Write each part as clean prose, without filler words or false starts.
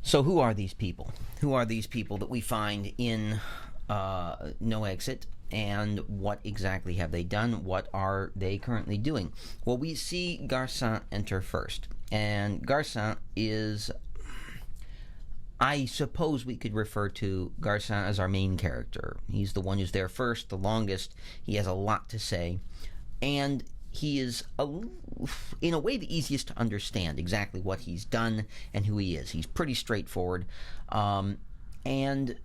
So who are these people? Who are these people that we find in No Exit? And what exactly have they done? What are they currently doing? Well, we see Garcin enter first. And Garcin is, I suppose we could refer to Garcin as our main character. He's the one who's there first, the longest. He has a lot to say. And he is, in a way, the easiest to understand exactly what he's done and who he is. He's pretty straightforward. And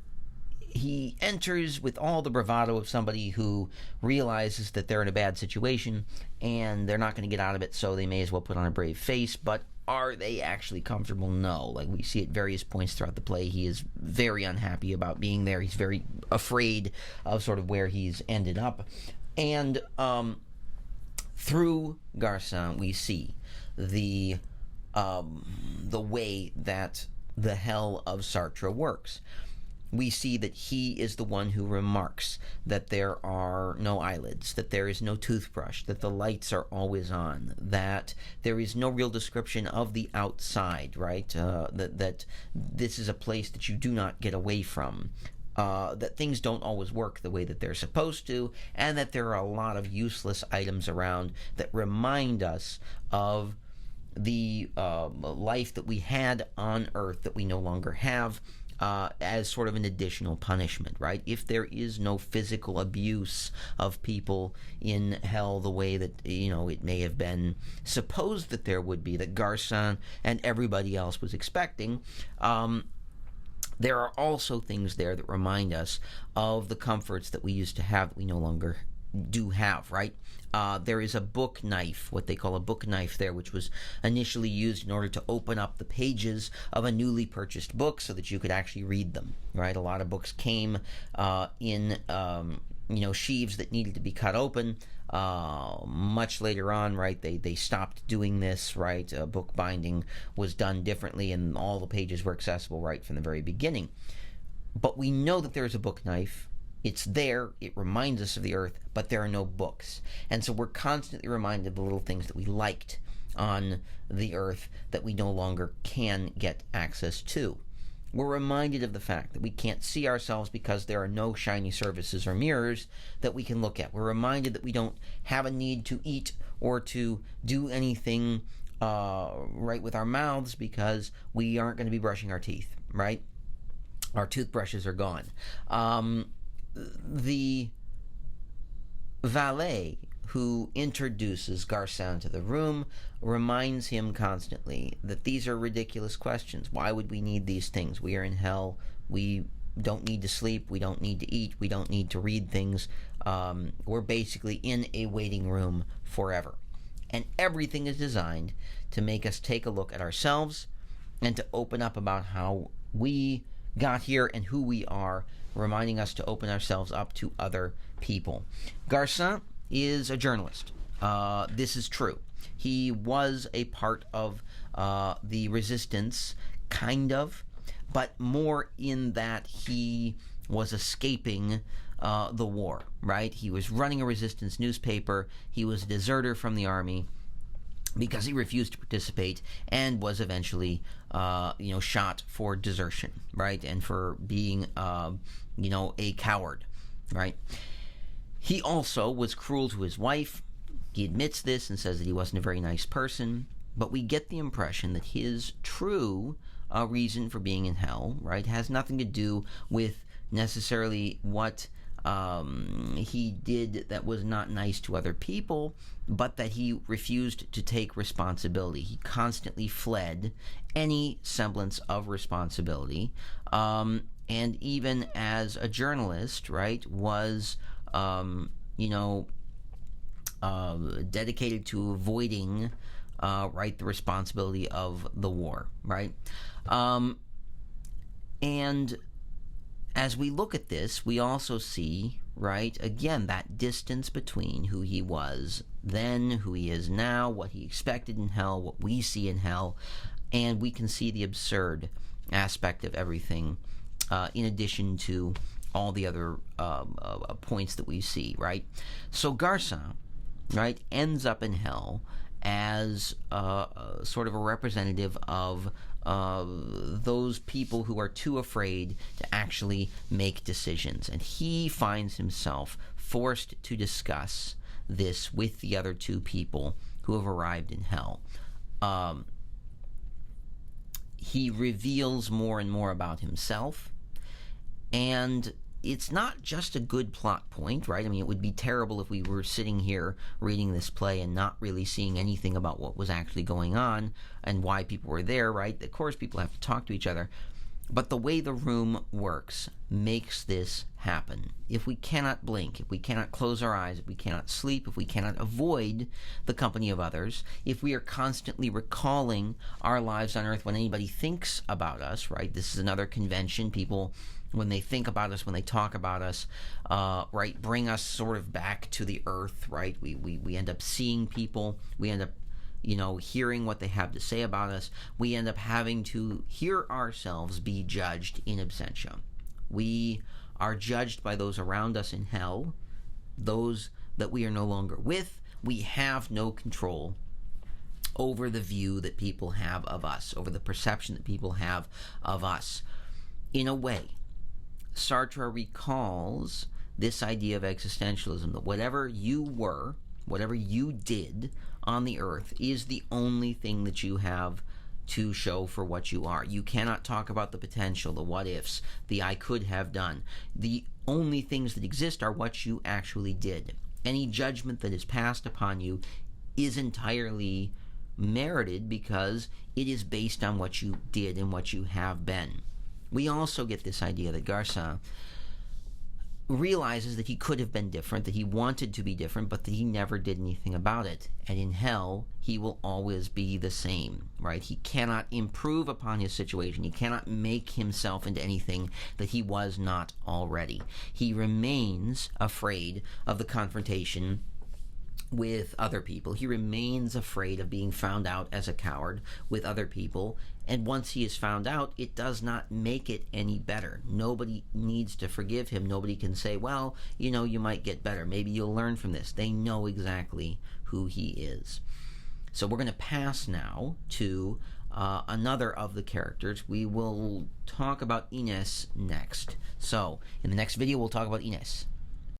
he enters with all the bravado of somebody who realizes that they're in a bad situation and they're not going to get out of it, so they may as well put on a brave face. But are they actually comfortable? No. Like we see at various points throughout the play, he is very unhappy about being there. He's very afraid of sort of where he's ended up. And through Garcin, we see the way that the hell of Sartre works. We see that he is the one who remarks that there are no eyelids, that there is no toothbrush, that the lights are always on, that there is no real description of the outside, right? That this is a place that you do not get away from. That things don't always work the way that they're supposed to, and that there are a lot of useless items around that remind us of the life that we had on Earth that we no longer have, as sort of an additional punishment, right? If there is no physical abuse of people in hell the way that, it may have been supposed that there would be, that Garcin and everybody else was expecting, there are also things there that remind us of the comforts that we used to have that we no longer do have, right? There is a book knife, what they call a book knife there, which was initially used in order to open up the pages of a newly purchased book so that you could actually read them, right? A lot of books came in sheaves that needed to be cut open. Much later on, right, they stopped doing this, right? Book binding was done differently, and all the pages were accessible right from the very beginning. But we know that there's a book knife. It's there, it reminds us of the Earth, but there are no books. And so we're constantly reminded of the little things that we liked on the Earth that we no longer can get access to. We're reminded of the fact that we can't see ourselves because there are no shiny surfaces or mirrors that we can look at. We're reminded that we don't have a need to eat or to do anything right with our mouths because we aren't going to be brushing our teeth, right? Our toothbrushes are gone. The valet who introduces Garcin to the room reminds him constantly that these are ridiculous questions. Why would we need these things? We are in hell. We don't need to sleep. We don't need to eat. We don't need to read things. We're basically in a waiting room forever. And everything is designed to make us take a look at ourselves and to open up about how we got here and who we are, reminding us to open ourselves up to other people. Garcin is a journalist. This is true. He was a part of the resistance, kind of, but more in that he was escaping the war, right? He was running a resistance newspaper. He was a deserter from the army because he refused to participate and was eventually, shot for desertion, right? And for being, a coward, right? He also was cruel to his wife. He admits this and says that he wasn't a very nice person, but we get the impression that his true reason for being in hell, right, has nothing to do with necessarily what he did that was not nice to other people, but that he refused to take responsibility. He constantly fled any semblance of responsibility, and even as a journalist, right, was dedicated to avoiding the responsibility of the war, right? And as we look at this, we also see, right, again, that distance between who he was then, who he is now, what he expected in hell, what we see in hell, and we can see the absurd aspect of everything, in addition to all the other points that we see, right? So Garcin, right, ends up in hell as sort of a representative of those people who are too afraid to actually make decisions. And he finds himself forced to discuss this with the other two people who have arrived in hell. He reveals more and more about himself, and it's not just a good plot point, right? I mean, it would be terrible if we were sitting here reading this play and not really seeing anything about what was actually going on and why people were there, right? Of course, people have to talk to each other. But the way the room works makes this happen. If we cannot blink, if we cannot close our eyes, if we cannot sleep, if we cannot avoid the company of others, if we are constantly recalling our lives on earth when anybody thinks about us, right? This is another convention. People, when they think about us, when they talk about us, right, bring us sort of back to the earth, right? We end up seeing people. We end up hearing what they have to say about us. We end up having to hear ourselves be judged in absentia. We are judged by those around us in hell, those that we are no longer with. We have no control over the view that people have of us, over the perception that people have of us. In a way, Sartre recalls this idea of existentialism, that whatever you were, whatever you did on the earth is the only thing that you have to show for what you are. You cannot talk about the potential, the what ifs, the I could have done. The only things that exist are what you actually did. Any judgment that is passed upon you is entirely merited because it is based on what you did and what you have been. We also get this idea that Garcin realizes that he could have been different, that he wanted to be different, but that he never did anything about it. And in hell, he will always be the same, right? He cannot improve upon his situation. He cannot make himself into anything that he was not already. He remains afraid of the confrontation with other people. He remains afraid of being found out as a coward with other people. And once he is found out, it does not make it any better. Nobody needs to forgive him. Nobody can say, well, you might get better. Maybe you'll learn from this. They know exactly who he is. So we're going to pass now to another of the characters. We will talk about Ines next. So in the next video, we'll talk about Ines.